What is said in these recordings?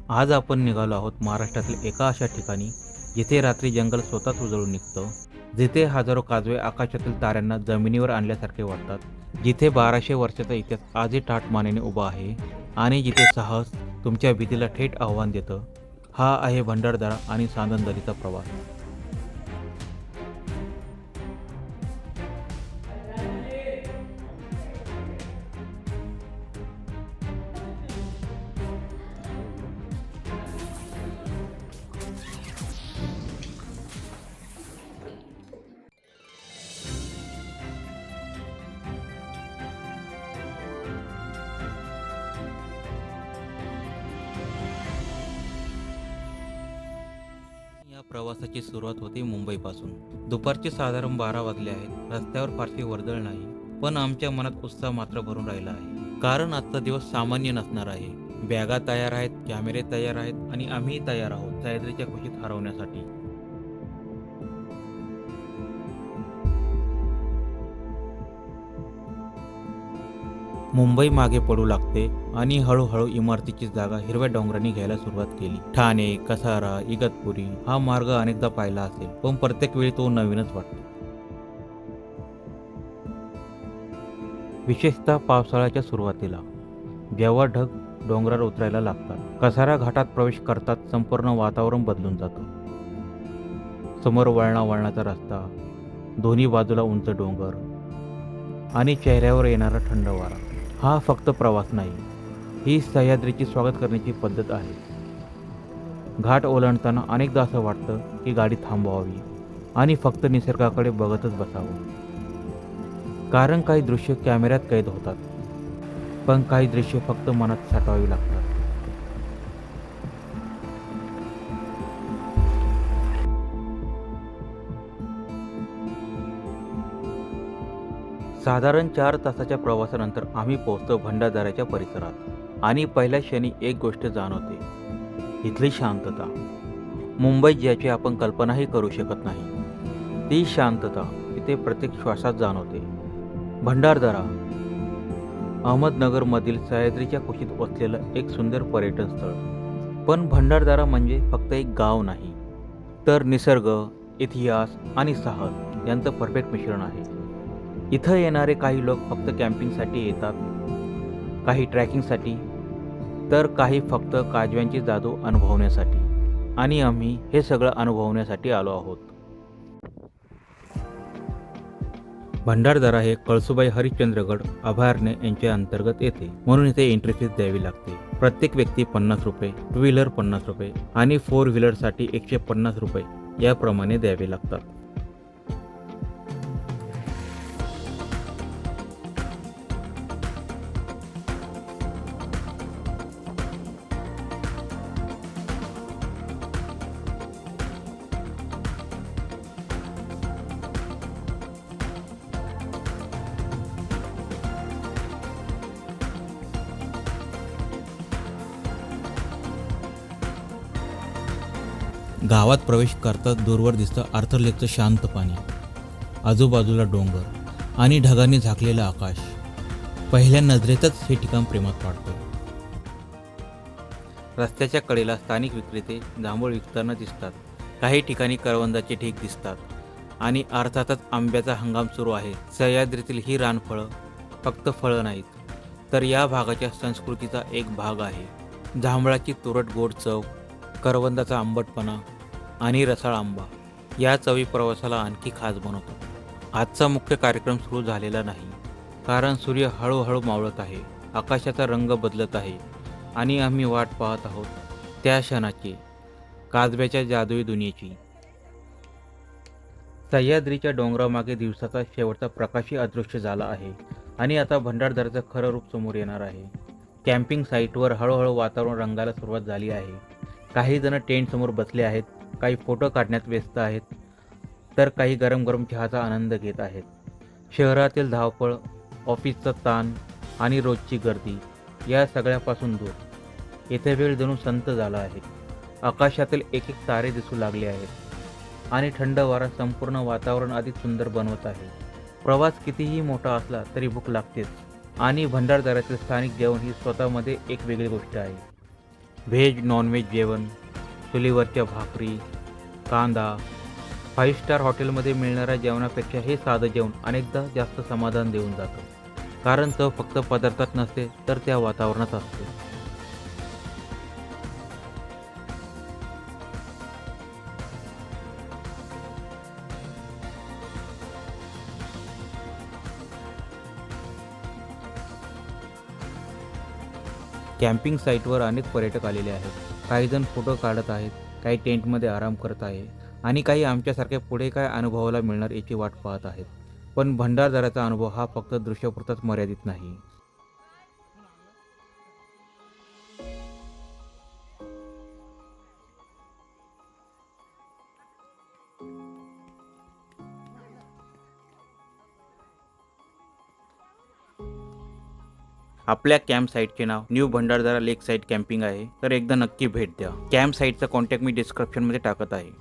आज आपण निघालो आहोत महाराष्ट्रातील एका अशा ठिकाणी जिथे रात्री जंगल स्वतःच उजळून निघतं, जिथे हजारो काजवे आकाशातील ताऱ्यांना जमिनीवर आणल्यासारखे वाटतात, जिथे 1200 वर्षाचा इतिहास आजही ताठमानेने उभा आहे आणि जिथे साहस तुमच्या भीतीला थेट आव्हान देतं. हा आहे भंडारदरा आणि सांदनदरीचा प्रवास. या प्रवासाची सुरुवात होती मुंबईपासून. दुपारचे साधारण 12 वाजले आहेत. रस्त्यावर फारशी वर्दळ नाही, पण आमच्या मनात उत्साह मात्र भरून राहिला आहे. कारण आजचा दिवस सामान्य नसणार आहे. बॅगा तयार आहेत, कॅमेरे तयार आहेत आणि आम्ही तयार आहोत सह्याद्रीच्या खुशीत हरवण्यासाठी. मुंबई मागे पडू लागते आणि हळूहळू इमारतीची जागा हिरव्या डोंगरांनी घ्यायला सुरुवात केली. ठाणे, कसारा, इगतपुरी हा मार्ग अनेकदा पाहिला असेल, पण प्रत्येक वेळी तो नवीनच वाटतो. विशेषतः पावसाळ्याच्या सुरुवातीला जेव्हा ढग डोंगरावर उतरायला लागतात, कसारा घाटात प्रवेश करतात, संपूर्ण वातावरण बदलून जातं. समोर वळणाचा रस्ता, दोन्ही बाजूला उंच डोंगर आणि चेहऱ्यावर येणारा थंड वारा. हा फक्त प्रवास नाही, ही सह्याद्रीची स्वागत करण्याची पद्धत आहे. घाट ओलांडताना अनेकदा असं वाटतं की गाडी थांबवावी आणि फक्त निसर्गाकडे बघतच बसावं. कारण काही दृश्य कॅमेऱ्यात कैद होतात, पण काही दृश्य फक्त मनात साठवावी लागतात. साधारण 4 तासाच्या प्रवासानंतर आम्ही पोहोचतो भंडारदऱ्याच्या परिसरात आणि पहिल्या क्षणी एक गोष्ट जाणवते, इथली शांतता. मुंबई ज्याची आपण कल्पनाही करू शकत नाही, ती शांतता इथे प्रत्येक श्वासात जाणवते. भंडारदरा अहमदनगरमधील सह्याद्रीच्या कुशीत वसलेलं एक सुंदर पर्यटन स्थळ. पण भंडारदरा म्हणजे फक्त एक गाव नाही, तर निसर्ग, इतिहास आणि साहस यांचं परफेक्ट मिश्रण आहे. इथं येणारे काही लोक फक्त कॅम्पिंगसाठी येतात, काही ट्रॅकिंगसाठी, तर काही फक्त काजव्यांची जादू अनुभवण्यासाठी. आणि आम्ही हे सगळं अनुभवण्यासाठी आलो आहोत. भंडारदरा हे कळसुबाई हरिश्चंद्रगड अभयारण्य यांच्या अंतर्गत येते, म्हणून इथे एंट्री फीस द्यावी लागते. प्रत्येक व्यक्ती 50 रुपये, 2 व्हीलर 50 रुपये आणि 4 व्हीलरसाठी 150 रुपये याप्रमाणे द्यावे लागतात. गावात प्रवेश करताच दूरवर दिसतं आर्थर लेकचं शांत पाणी, आजूबाजूला डोंगर आणि ढगांनी झाकलेलं आकाश. पहिल्या नजरेतच हे ठिकाण प्रेमात पाडतं. रस्त्याच्या कडेला स्थानिक विक्रेते जांभूळ विकताना दिसतात. काही ठिकाणी करवंदाचे ढीग दिसतात आणि अर्थातच आंब्याचा हंगाम सुरू आहे. सह्याद्रीतील ही रानफळं फक्त फळं नाहीत, तर या भागाच्या संस्कृतीचा एक भाग आहे. जांभळाची तुरट गोड चव, करवंदाचा आंबटपणा आणि रसाळ आंबा या चवी प्रवासाला आणखी खास बनवतात. आजचा मुख्य कार्यक्रम सुरू झालेला नाही, कारण सूर्य हळूहळू मावळत आहे, आकाशाचा रंग बदलत आहे आणि आम्ही वाट पाहत आहोत त्या क्षणाची, काजव्याच्या जादुई दुनियेची. सह्याद्रीच्या डोंगरामागे दिवसाचा शेवटचा प्रकाशही अदृश्य झाला आहे आणि आता भंडारदऱ्याचं खरं रूप समोर येणार आहे. कॅम्पिंग साईटवर हळूहळू वातावरण रंगायला सुरुवात झाली आहे. काही जण टेंटसमोर बसले आहेत, काही फोटो काढण्यात व्यस्त आहेत, तर काही गरम गरम चहाचा आनंद घेत आहेत. शहरातील धावपळ, ऑफिसचा ताण आणि रोजची गर्दी या सगळ्यापासून दूर. येथे वेळ जणू संत झाला आहे. आकाशातील एक एक तारे दिसू लागले आहेत आणि थंड वारा संपूर्ण वातावरण अधिक सुंदर बनवत आहे. प्रवास कितीही मोठा असला तरी भूक लागतेच आणि भंडारदऱ्यातील स्थानिक जेवण ही स्वतःमध्ये एक वेगळी गोष्ट आहे. व्हेज नॉनव्हेज जेवण, चुलीवरच्या भाकरी, कांदा. 5 स्टार हॉटेलमध्ये मिळणाऱ्या जेवणापेक्षा हे साधं जेवण अनेकदा जास्त समाधान देऊन जातं. कारण चव फक्त पदार्थात नसते तर त्या वातावरणात असते. कॅम्पिंग साईटवर अनेक पर्यटक आलेले आहेत. काही जण फोटो काढत आहेत, काही टेंटमध्ये आराम करत आहे आणि काही आमच्यासारखे पुढे काय अनुभवायला मिळणार याची वाट पाहत आहेत. पण भंडारदऱ्याचा अनुभव हा फक्त दृश्यापुरताच मर्यादित नाही. आपल्या कॅम्प साईटचे नाव न्यू भंडारदरा लेक साईट कॅम्पिंग आहे, तर एकदा नक्की भेट द्या. कॅम्प साईटचा कॉन्टॅक्ट मी डिस्क्रिप्शनमध्ये टाकत आहे.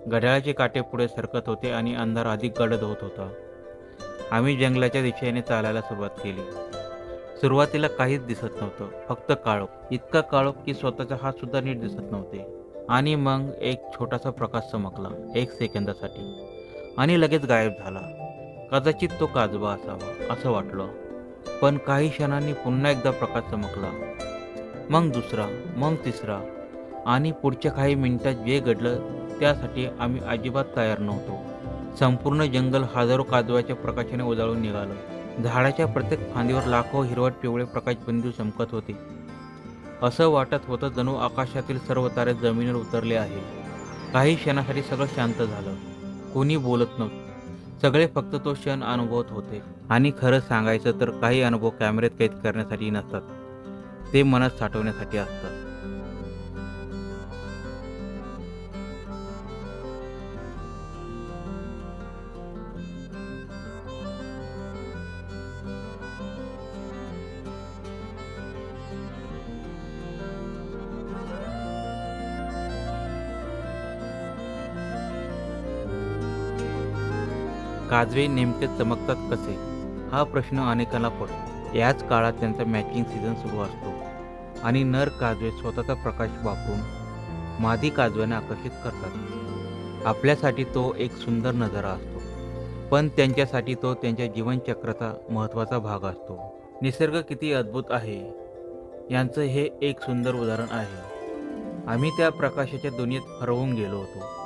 घड्याळाचे काटे पुढे सरकत होते आणि अंधार अधिक गडद होत होता. आम्ही जंगलाच्या दिशेने चालायला सुरुवात केली. सुरुवातीला काहीच दिसत नव्हतं, फक्त काळोख. इतका काळोख की स्वतःचा हात सुद्धा नीट दिसत नव्हते. आणि मग एक छोटासा प्रकाश चमकला, 1 सेकंदासाठी, आणि लगेच गायब झाला. कदाचित तो काजबा असावा असं वाटलं. पण काही क्षणांनी पुन्हा एकदा प्रकाश चमकला, मग दुसरा, मग तिसरा, आणि पुढच्या काही मिनिटात जे घडलं त्यासाठी आम्ही अजिबात तयार नव्हतो. संपूर्ण जंगल हजारो काजव्याच्या प्रकाशाने उजळून निघालं. झाडाच्या प्रत्येक फांदीवर लाखो हिरवट पिवळे प्रकाशबिंदू चमकत होते. असं वाटत होतं जणू आकाशातील सर्व तारे जमिनीवर उतरले आहे. काही क्षणासाठी सगळं शांत झालं. कोणी बोलत नव्हतं. सगळे फक्त तो क्षण अनुभवत होते. आणि खरं सांगायचं तर काही अनुभव कॅमेऱ्यात कैद करण्यासाठी नसतात, ते मनात साठवण्यासाठी असतात. काजवे नेमके चमकतात कसे, हा प्रश्न अनेकांना पडतो. याच काळात त्यांचा मॅचिंग सीझन सुरू असतो आणि नर काजवे स्वतःचा प्रकाश वापरून मादी काजव्यांना आकर्षित करतात. आपल्यासाठी तो एक सुंदर नजारा असतो, पण त्यांच्यासाठी तो त्यांच्या जीवनचक्राचा महत्त्वाचा भाग असतो. निसर्ग किती अद्भुत आहे यांचं हे एक सुंदर उदाहरण आहे. आम्ही त्या प्रकाशाच्या दुनियेत हरवून गेलो होतो.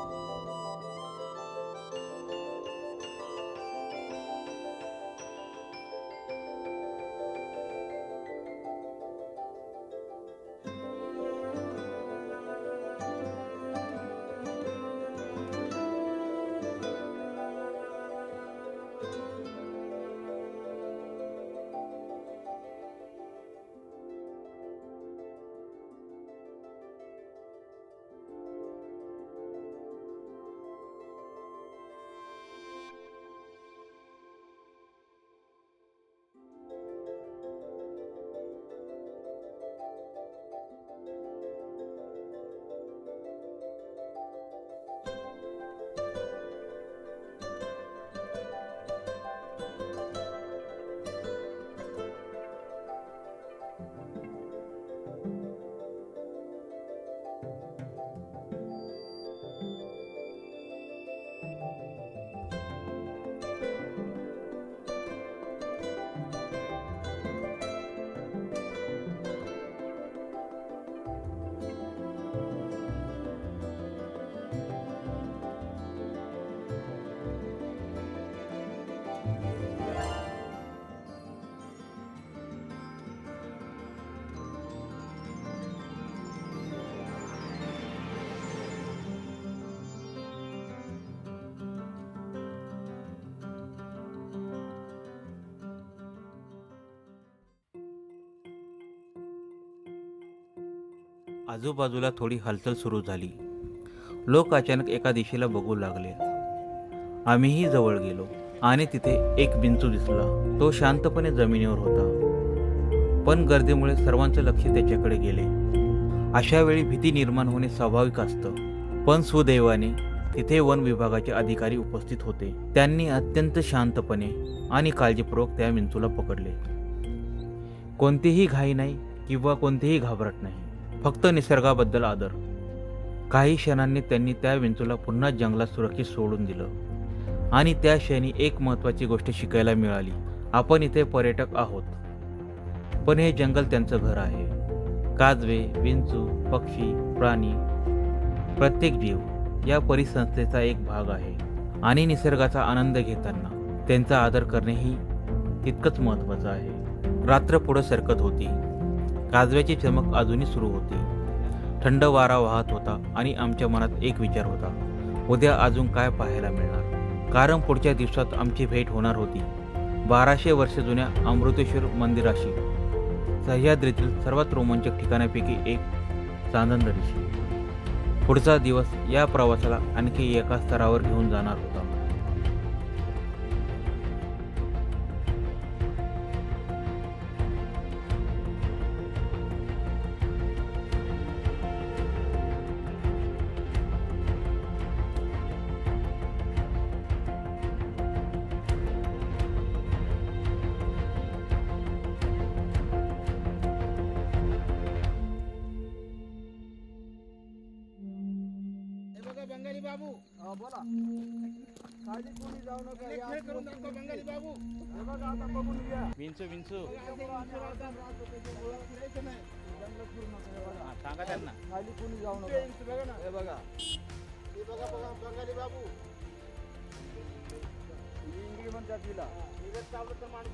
आजूबाजूला थोडी हालचाल सुरू झाली. लोक अचानक एका दिशेला बघू लागले. आम्हीही जवळ गेलो आणि तिथे एक विंचू दिसला. तो शांतपणे जमिनीवर होता, पण गर्दीमुळे सर्वांचं लक्ष त्याच्याकडे गेले. अशा वेळी भीती निर्माण होणे स्वाभाविक असतं, पण सुदैवाने तिथे वन विभागाचे अधिकारी उपस्थित होते. त्यांनी अत्यंत शांतपणे आणि काळजीपूर्वक त्या विंचूला पकडले. कोणतीही घाई नाही किंवा कोणतीही घाबरट नाही, फक्त निसर्गाबद्दल आदर. काही क्षणांनी त्यांनी त्या विंचूला पुन्हा जंगलात सुरक्षित सोडून दिलं आणि त्या क्षणी एक महत्त्वाची गोष्ट शिकायला मिळाली. आपण इथे पर्यटक आहोत, पण हे जंगल त्यांचं घर आहे. काजवे, विंचू, पक्षी, प्राणी, प्रत्येक जीव या परिसंस्थेचा एक भाग आहे आणि निसर्गाचा आनंद घेताना त्यांचा आदर करणेही तितकंच महत्त्वाचं आहे. रात्र पुढं सरकत होती. काजव्याची चमक अजूनही सुरू होती. थंड वारा वाहत होता आणि आमच्या मनात एक विचार होता, उद्या अजून काय पाहायला मिळणार. कारण पुढच्या दिवसात आमची भेट होणार होती 1200 वर्ष जुन्या अमृतेश्वर मंदिराशी, सह्याद्रीतील सर्वात रोमांचक ठिकाणापैकी एक, चांदणदरीशी. पुढचा दिवस या प्रवासाला आणखी एका स्तरावर घेऊन जाणार होता. बंगाली बाबू बोला. काळजी कोणी जाऊ नका. खेळ करून दाखवा बंगाली बाबू. हे बघा आता बघून घ्या. विंचू विंचू सांगा त्यांना. खाली कोणी जाऊ नका. बघा ना, हे बघा, हे बघा बघा बंगाली बाबू. इंग्रजी म्हणतात तिला. इंग्रज चावलं तर माणूस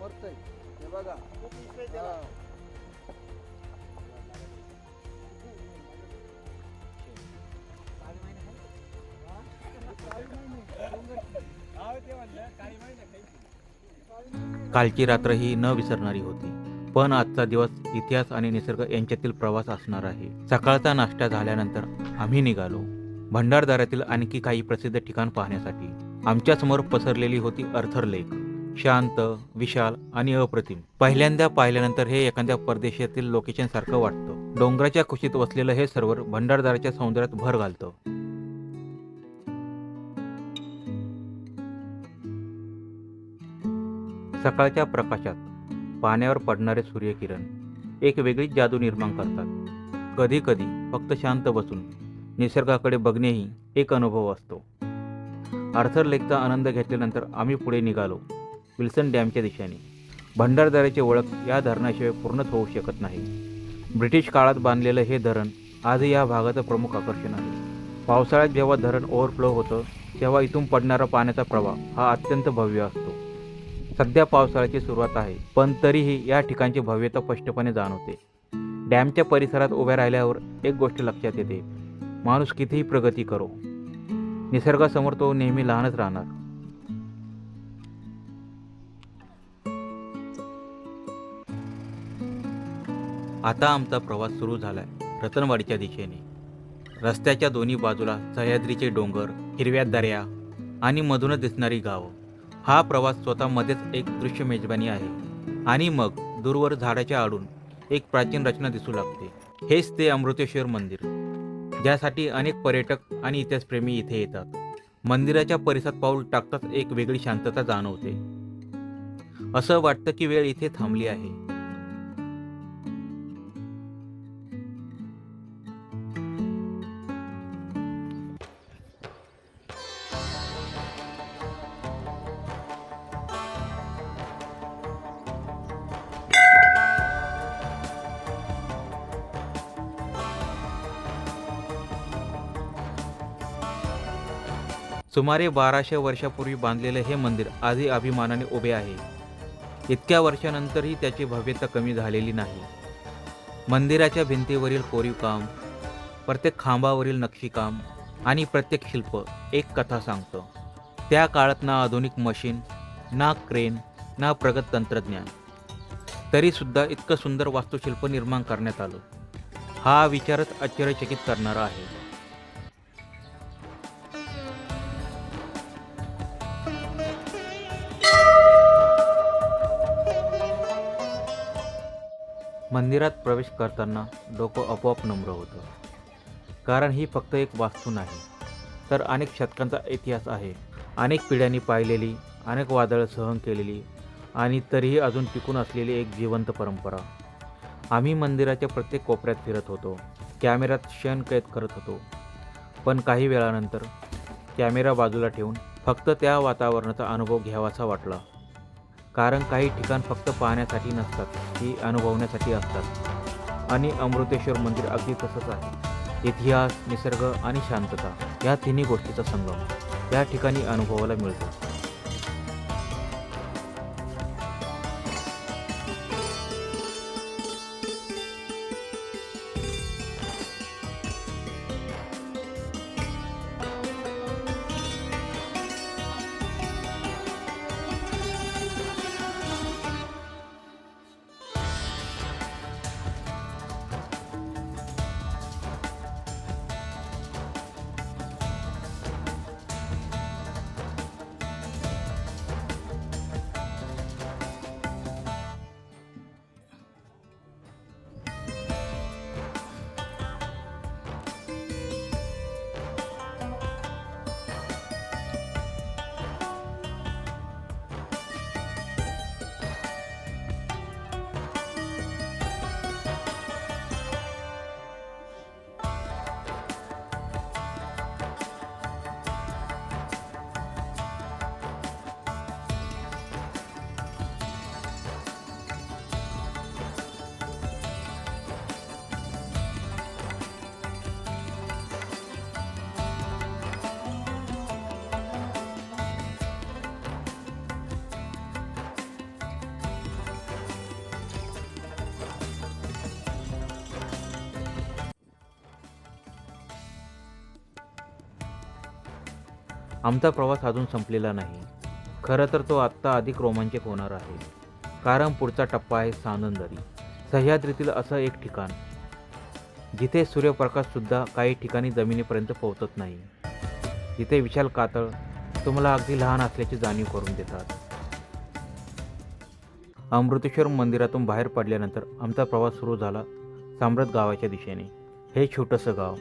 मरतोय. हे बघा खूप विषय त्याला. कालची रात्र ही न विसरणारी होती, पण आजचा दिवस इतिहास आणि निसर्ग यांच्यातील प्रवास असणार आहे. सकाळचा नाश्ता झाल्यानंतर आम्ही निघालो भंडारदऱ्यातील आणखी काही प्रसिद्ध ठिकाण पाहण्यासाठी. आमच्या समोर पसरलेली होती अर्थर लेक. शांत, विशाल आणि अप्रतिम. पहिल्यांदा पाहिल्यानंतर हे एखाद्या परदेशातील लोकेशन सारखं वाटतं. डोंगराच्या कुशीत वसलेलं हे सरोवर भंडारदऱ्याच्या सौंदर्यात भर घालतं. सकाळच्या प्रकाशात पाण्यावर पडणारे सूर्यकिरण एक वेगळीच जादू निर्माण करतात. कधी कधी फक्त शांत बसून निसर्गाकडे बघणेही एक अनुभव असतो. आर्थर लेकचा आनंद घेतल्यानंतर आम्ही पुढे निघालो विल्सन डॅमच्या दिशेने. भंडारदऱ्याची ओळख या धरणाशिवाय पूर्णच होऊ शकत नाही. ब्रिटिश काळात बांधलेलं हे धरण आजही या भागाचं प्रमुख आकर्षण आहे. पावसाळ्यात जेव्हा धरण ओव्हरफ्लो होतं तेव्हा इथून पडणारा पाण्याचा प्रवाह हा अत्यंत भव्य असतो. सध्या पावसाळ्याची सुरुवात आहे, पण तरीही या ठिकाणची भव्यता स्पष्टपणे जाणवते. डॅमच्या परिसरात उभ्या राहिल्यावर एक गोष्ट लक्षात येते, माणूस कितीही प्रगती करो, निसर्गासमोर तो नेहमी लहानच राहणार. आता आमचा प्रवास सुरू झालाय रतनवाडीच्या दिशेने. रस्त्याच्या दोन्ही बाजूला सह्याद्रीचे डोंगर, हिरव्या दऱ्या आणि मधूनच दिसणारी गावं. हा प्रवास स्वतःमध्येच एक दृश्य मेजबानी आहे. आणि मग दूरवर झाडाच्या आडून एक प्राचीन रचना दिसू लागते. हेच ते अमृतेश्वर मंदिर, ज्यासाठी अनेक पर्यटक आणि इतिहासप्रेमी इथे येतात. मंदिराच्या परिसरात पाऊल टाकताच एक वेगळी शांतता जाणवते. असं वाटतं की वेळ इथे थांबली आहे. सुमारे 1200 वर्षापूर्वी बांधलेले हे मंदिर आजही अभिमानाने उभे आहे. इतक्या वर्षानंतरही त्याची भव्यता कमी झालेली नाही. मंदिराच्या भिंतीवरील कोरीव काम, प्रत्येक खांबावरील नक्षीकाम आणि प्रत्येक शिल्प एक कथा सांगतं. त्या काळात ना आधुनिक मशीन, ना क्रेन, ना प्रगत तंत्रज्ञान, तरीसुद्धा इतकं सुंदर वास्तुशिल्प निर्माण करण्यात आलं. हा विचारच आश्चर्यचकित करणारा आहे. मंदिरात प्रवेश करताना डोकं आपोआप नम्र होतं, कारण ही फक्त एक वास्तू नाही, तर अनेक शतकांचा इतिहास आहे. अनेक पिढ्यांनी पाहिलेली, अनेक वादळं सहन केलेली आणि तरीही अजून टिकून असलेली एक जिवंत परंपरा. आम्ही मंदिराच्या प्रत्येक कोपऱ्यात फिरत होतो, कॅमेऱ्यात क्षण कैद करत होतो. पण काही वेळानंतर कॅमेरा बाजूला ठेवून फक्त त्या वातावरणाचा अनुभव घ्यावासा वाटला. कारण काही ठिकाण फक्त पाहण्यासाठी नसतात, ती अनुभवण्यासाठी असतात. आणि अमृतेश्वर मंदिर अगदी तसंच आहे. इतिहास, निसर्ग आणि शांतता या तिन्ही गोष्टीचा संगम या ठिकाणी अनुभवायला मिळतो. आमचा प्रवास अजून संपलेला नाही. खरं तर तो आत्ता अधिक रोमांचक होणार आहे, कारण पुढचा टप्पा आहे सांदनदरी. सह्याद्रीतील असं एक ठिकाण जिथे सूर्यप्रकाशसुद्धा काही ठिकाणी जमिनीपर्यंत पोहोचत नाही. जिथे विशाल कातळ तुम्हाला अगदी लहान असल्याची जाणीव करून देतात. अमृतेश्वर मंदिरातून बाहेर पडल्यानंतर आमचा प्रवास सुरू झाला साम्रत गावाच्या दिशेने. हे छोटंसं गाव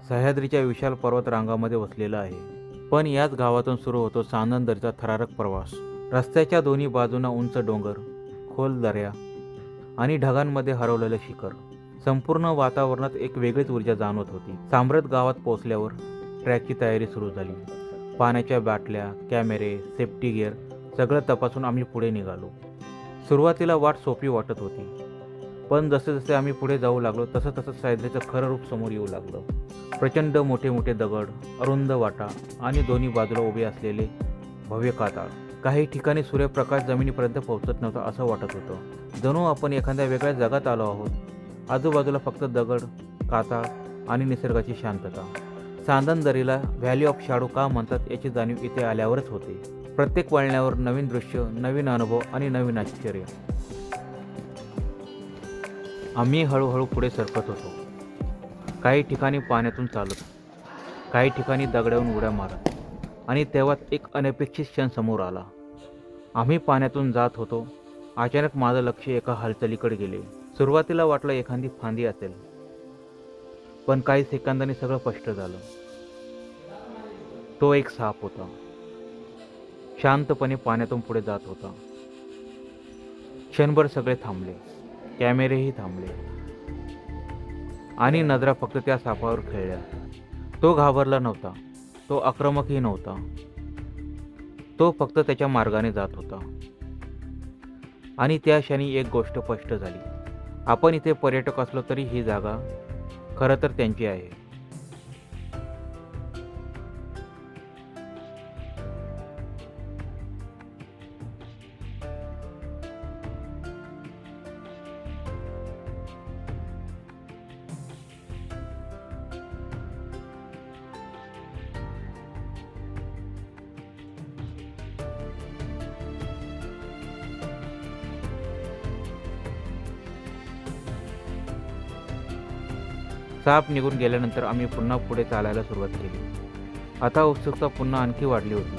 सह्याद्रीच्या विशाल पर्वत रांगामध्ये वसलेलं आहे. पण याच गावातून सुरू होतो सांदनदरीचा थरारक प्रवास. रस्त्याच्या दोन्ही बाजूंना उंच डोंगर, खोल दऱ्या आणि ढगांमध्ये हरवलेलं शिखर. संपूर्ण वातावरणात एक वेगळीच ऊर्जा जाणवत होती. साम्रत गावात पोहोचल्यावर ट्रॅकची तयारी सुरू झाली. पाण्याच्या बाटल्या, कॅमेरे, सेफ्टी गिअर सगळं तपासून आम्ही पुढे निघालो. सुरुवातीला वाट सोपी वाटत होती, पण जसे जसे आम्ही पुढे जाऊ लागलो तसं तसं सह्याद्रीचं खरं रूप समोर येऊ लागलं. प्रचंड मोठे मोठे दगड, अरुंद वाटा आणि दोन्ही बाजूला उभे असलेले भव्य कातळ. काही ठिकाणी सूर्यप्रकाश जमिनीपर्यंत पोहोचत नव्हता असं वाटत होतं, जणू आपण एखाद्या वेगळ्या जगात आलो आहोत. आजूबाजूला फक्त दगड, कातळ आणि निसर्गाची शांतता. सांदनदरीला व्हॅली ऑफ शॅडो का म्हणतात याची जाणीव इथे आल्यावरच होते. प्रत्येक वळणावर नवीन दृश्य, नवीन अनुभव आणि नवीन आश्चर्य. आम्ही हळूहळू पुढे सरकत होतो. काही ठिकाणी पाण्यातून चालत, काही ठिकाणी दगडावरून उड्या मारत. आणि तेव्हाच एक अनपेक्षित क्षण समोर आला. आम्ही पाण्यातून जात होतो. अचानक माझं लक्ष एका हालचालीकडे गेले. सुरुवातीला वाटलं एखादी फांदी असेल, पण काही सेकंदांनी सगळं स्पष्ट झालं. तो एक साप होता. शांतपणे पाण्यातून पुढे जात होता. क्षणभर सगळे थांबले, कॅमेरेही थांबले आणि नजरा फक्त त्या सापावर खेळल्या. तो घाबरला नव्हता, तो आक्रमकही नव्हता. तो फक्त त्याच्या मार्गाने जात होता. आणि त्या क्षणी एक गोष्ट स्पष्ट झाली. आपण इथे पर्यटक असलो तरी ही जागा खरं तर त्यांची आहे. साप निघून गेल्यानंतर आम्ही पुन्हा पुढे चालायला सुरुवात केली. आता उत्सुकता पुन्हा आणखी वाढली होती,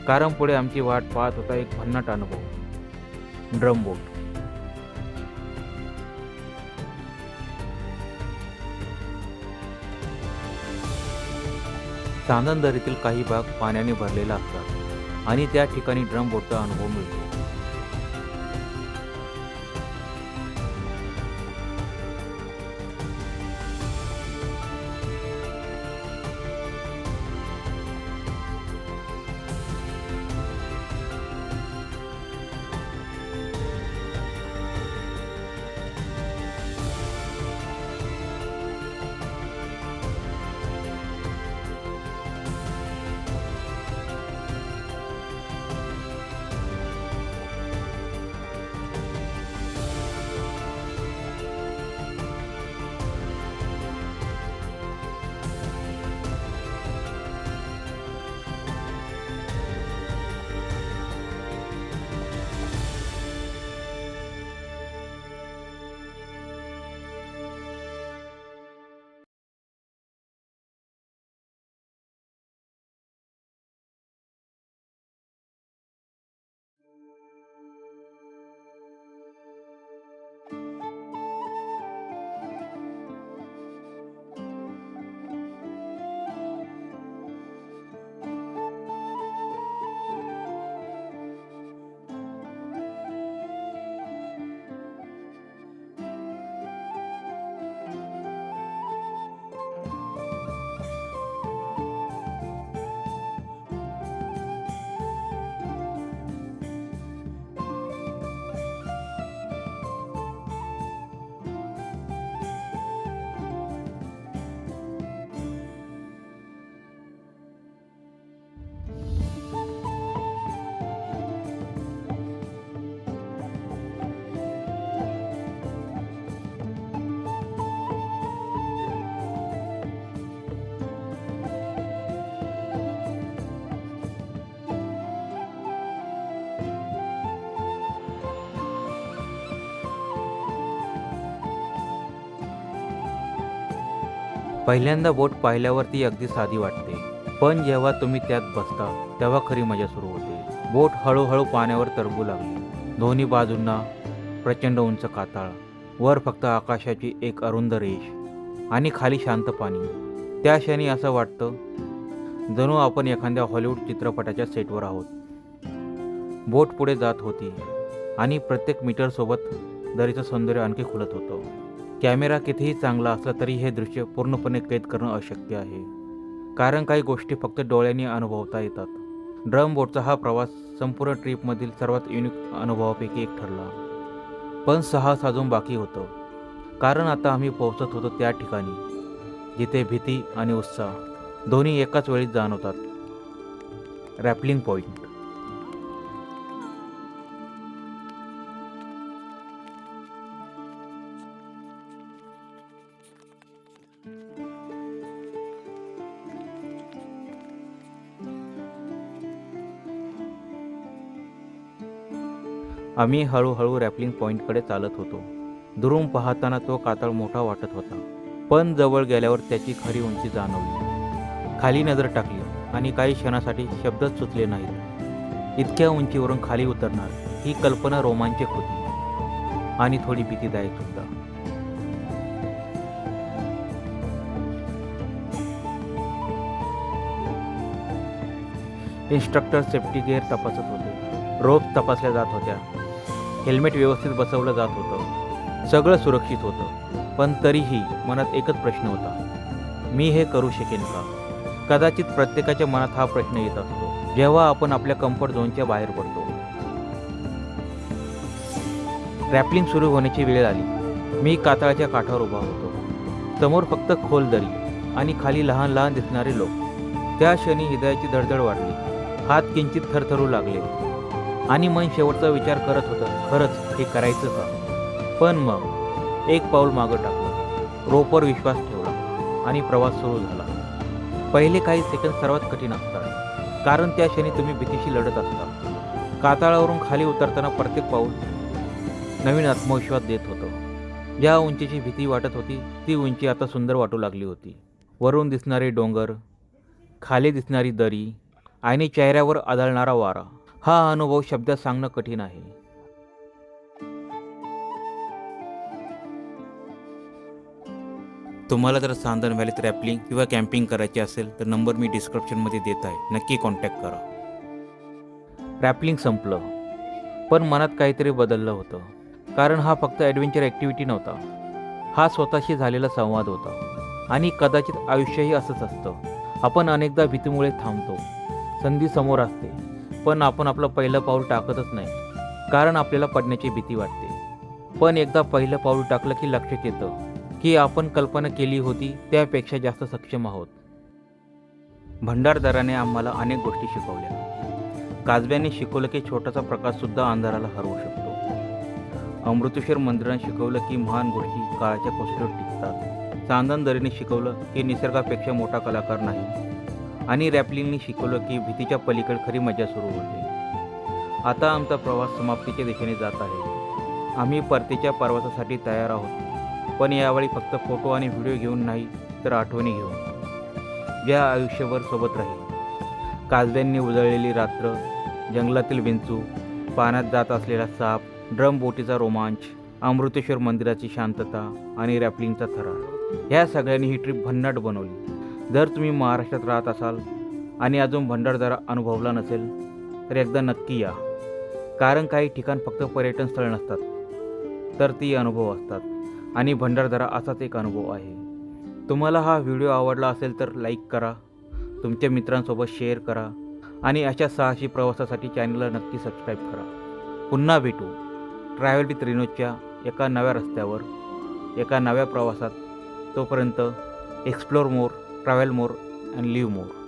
कारण पुढे आमची वाट पाहत होता एक भन्नाट अनुभव. ड्रमबोट. चांदण दरीतील काही भाग पाण्याने भरलेला असतात आणि त्या ठिकाणी ड्रम बोटचा अनुभव मिळतो. पहिल्यांदा बोट पाहिल्यावर ती अगदी साधी वाटते, पण जेव्हा तुम्ही त्यात बसता तेव्हा खरी मजा सुरू होते. बोट हळूहळू पाण्यावर तरंगू लागली. दोन्ही बाजूंना प्रचंड उंच कातळ, वर फक्त आकाशाची एक अरुंद रेष आणि खाली शांत पाणी. त्या क्षणी असं वाटतं जणू आपण एखाद्या हॉलिवूड चित्रपटाच्या सेटवर आहोत. बोट पुढे जात होती आणि प्रत्येक मीटरसोबत दरीचं सौंदर्य आणखी खुलत होतं. कॅमेरा कितीही चांगला असला तरी हे दृश्य पूर्णपणे कैद करणं अशक्य आहे, कारण काही गोष्टी फक्त डोळ्यांनी अनुभवता येतात. ड्रम बोटचा हा प्रवास संपूर्ण ट्रिपमधील सर्वात युनिक अनुभवापैकी एक ठरला. पण साहस अजून बाकी होतं, कारण आता आम्ही पोहोचत होतो त्या ठिकाणी जिथे भीती आणि उत्साह दोन्ही एकाच वेळी जाणवतात. Rappelling point. आम्ही हळूहळू रॅपलिंग पॉईंटकडे चालत होतो. दुरून पाहताना तो कातळ मोठा वाटत होता, पण जवळ गेल्यावर त्याची खरी उंची जाणवली. खाली नजर टाकली आणि काही क्षणासाठी शब्दच सुचले नाहीत. इतक्या उंचीवरून खाली उतरणार ही कल्पना रोमांचक होती आणि थोडी भीतीदायक सुद्धा. इन्स्ट्रक्टर सेफ्टी गिअर तपासत होते, रोप्स तपासल्या जात होत्या, हेल्मेट व्यवस्थित बसवलं जात होतं. सगळं सुरक्षित होतं, पण तरीही मनात एकच प्रश्न होता, मी हे करू शकेन का? कदाचित प्रत्येकाच्या मनात हा प्रश्न येत असतो जेव्हा आपण आपल्या कम्फर्ट झोनच्या बाहेर पडतो. रॅपलिंग सुरू होण्याची वेळ आली. मी कातळाच्या काठावर उभा होतो. समोर फक्त खोल दरी आणि खाली लहान लहान दिसणारे लोक. त्या क्षणी हृदयाची धडधड वाढली, हात किंचित थरथरू लागले आणि मन शेवटचा विचार करत होतं, खरंच हे करायचं का? पण मग एक पाऊल मागं टाकलं, रोपवर विश्वास ठेवला आणि प्रवास सुरू झाला. पहिले काही सेकंद सर्वात कठीण असतात, कारण त्या क्षणी तुम्ही भीतीशी लढत असता. कातळावरून खाली उतरताना प्रत्येक पाऊल नवीन आत्मविश्वास देत होतं. ज्या उंचीची भीती वाटत होती ती उंची आता सुंदर वाटू लागली होती. वरून दिसणारे डोंगर, खाली दिसणारी दरी आणि चेहऱ्यावर आदळणारा वारा, हा अनुभव शब्दात सांगणं कठीण आहे. तुम्हाला जर सांदन व्हॅलीत रॅपलिंग किंवा कॅम्पिंग करायची असेल तर नंबर मी डिस्क्रिप्शनमध्ये देत आहे, नक्की कॉन्टॅक्ट करा. रॅपलिंग संपलं, पण मनात काहीतरी बदललं होतं. कारण हा फक्त ॲडव्हेंचर ॲक्टिव्हिटी नव्हता, हा स्वतःशी झालेला संवाद होता. आणि कदाचित आयुष्यही असंच असतं. आपण अनेकदा भीतीमुळे थांबतो, संधी समोर असते, पण आपण आपलं पहिलं पाऊल टाकतच नाही, कारण आपल्याला पडण्याची भीती वाटते. पण एकदा पहिलं पाऊल टाकलं की लक्षात येतं की आपण कल्पना केली होती त्यापेक्षा जास्त सक्षम आहोत. भंडारदराने आम्हाला अनेक गोष्टी शिकवल्या. काजव्यांनी शिकवलं की छोटासा प्रकाशसुद्धा अंधाराला हरवू शकतो. अमृतेश्वर मंदिराने शिकवलं की महान गोष्टी काळाच्या कसोटीवर टिकतात. चांदन दरीने शिकवलं की निसर्गापेक्षा मोठा कलाकार नाही. आणि रॅपलिंगने शिकवलं की भीतीच्या पलीकडे खरी मजा सुरू होते. आता आमचा प्रवास समाप्तीच्या दिशेने जात आहे. आम्ही परतीच्या प्रवासासाठी तयार आहोत, पण यावेळी फक्त फोटो आणि व्हिडिओ घेऊन नाही, तर आठवणी घेऊन, ज्या आयुष्यभर सोबत राहील. काजव्यांनी उजळलेली रात्र, जंगलातील विंचू, पाण्यात जात असलेला साप, ड्रम बोटीचा रोमांच, अमृतेश्वर मंदिराची शांतता आणि रॅपलिंगचा थरार, ह्या सगळ्यांनी ही ट्रिप भन्नाट बनवली. जर तुम्ही महाराष्ट्रात राहत असाल आणि अजून भंडारदरा अनुभवला नसेल तर एकदा नक्की या. कारण काही ठिकाण फक्त पर्यटन स्थळ नसतात, तर ती अनुभव असतात. आणि भंडारदरा असाच एक अनुभव आहे. तुम्हाला हा व्हिडिओ आवडला असेल तर लाईक करा, तुमच्या मित्रांसोबत शेअर करा आणि अशा साहसी प्रवासासाठी चॅनलला नक्की सबस्क्राईब करा. पुन्हा भेटू ट्रॅव्हल विथ रिनोदच्या एका नव्या रस्त्यावर, एका नव्या प्रवासात. तोपर्यंत explore more, travel more and live more.